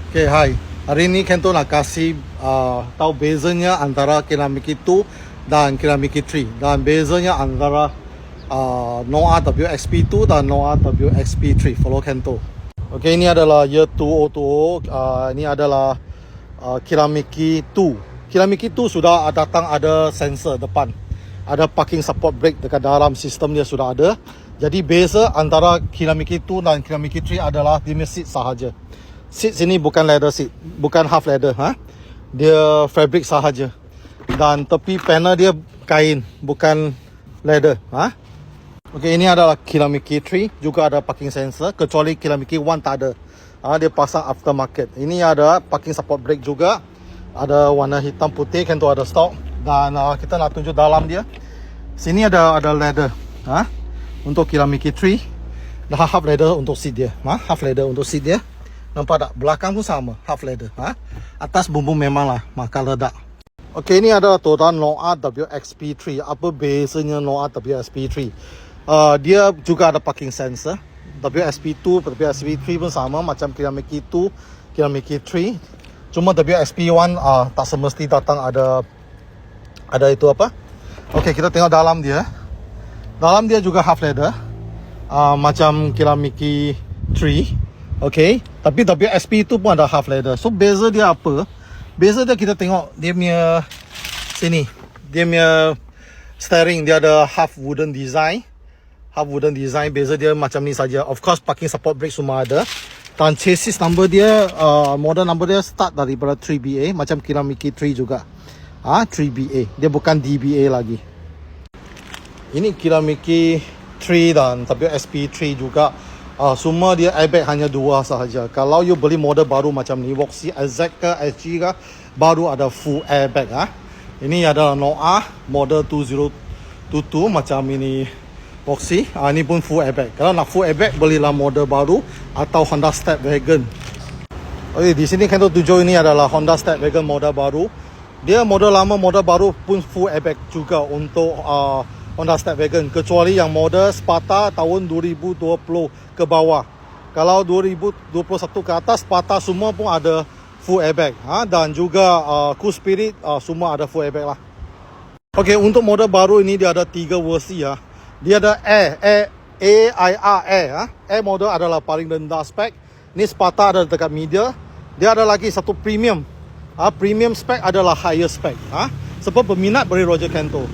Okay, hai. Hari ni Kento nak kasih tahu bezanya antara Kiramiki 2 dan Kiramiki 3 dan bezanya antara Noah WXP2 dan Noah WXP3. Follow Kento. Okay, ini adalah year 2020. Ini adalah Kiramiki 2. Kiramiki 2 sudah datang ada sensor depan. Ada parking support brake dekat dalam sistem dia sudah ada. Jadi beza antara Kiramiki 2 dan Kiramiki 3 adalah dia punya seat sahaja. Seat sini bukan leather seat, bukan half leather, dia fabric sahaja. Dan tepi panel dia kain, bukan leather, Okey, ini adalah Kiramiki 3, juga ada parking sensor, kecuali Kiramiki 1 tak ada. Dia pasang aftermarket. Ini ada parking support brake juga, ada warna hitam putih, kan tu ada stok. Dan kita nak tunjuk dalam dia. Sini ada leather, untuk Kiramiki 3. Dah half leather untuk seat dia, half leather untuk seat dia. Nampak tak? Belakang pun sama, half leather. Atas bumbu memanglah color dark. Okey, ini adalah total Noah WXP3. Apa bezanya Noah WXP3? Dia juga ada parking sensor. WXP2, WXP3 pun sama macam Kiramiki 2, Kiramiki 3. Cuma WXP1 tak semesti datang ada itu apa? Okey, kita tengok dalam dia. Dalam dia juga half leather, macam Kiramiki 3. Okay, tapi WXP itu pun ada half leather. So beza dia apa? Beza dia kita tengok dia punya sini. Dia punya steering dia ada half wooden design. Half wooden design. Beza dia macam ni saja. Of course parking support brake semua ada. Dan chassis number dia, model number dia start daripada 3BA macam Kiramiki 3 juga. 3BA. Dia bukan DBA lagi. Ini Kiramiki 3 dan WXP3 juga. Semua dia airbag hanya 2 sahaja. Kalau you beli model baru macam ni, Voxy SZ ke SG ke, baru ada full airbag. Ini adalah Noah model 2022 macam ini Voxy. Ini pun full airbag. Kalau nak full airbag, belilah model baru atau Honda Step Wagon. Okay, di sini kan tujuh ini adalah Honda Step Wagon model baru. Dia model lama, model baru pun full airbag juga untuk Honda Step Wagon, kecuali yang model Sparta tahun 2020 ke bawah. Kalau 2021 ke atas, Sparta semua pun ada full airbag, dan juga Cool Spirit semua ada full airbag lah. Okey, untuk model baru ini dia ada 3 versi. Dia ada Air. Air model adalah paling rendah spek. Ni Sparta ada dekat media. Dia ada lagi satu premium. Premium spek adalah higher spek. Sebab berminat beri Roger Kento.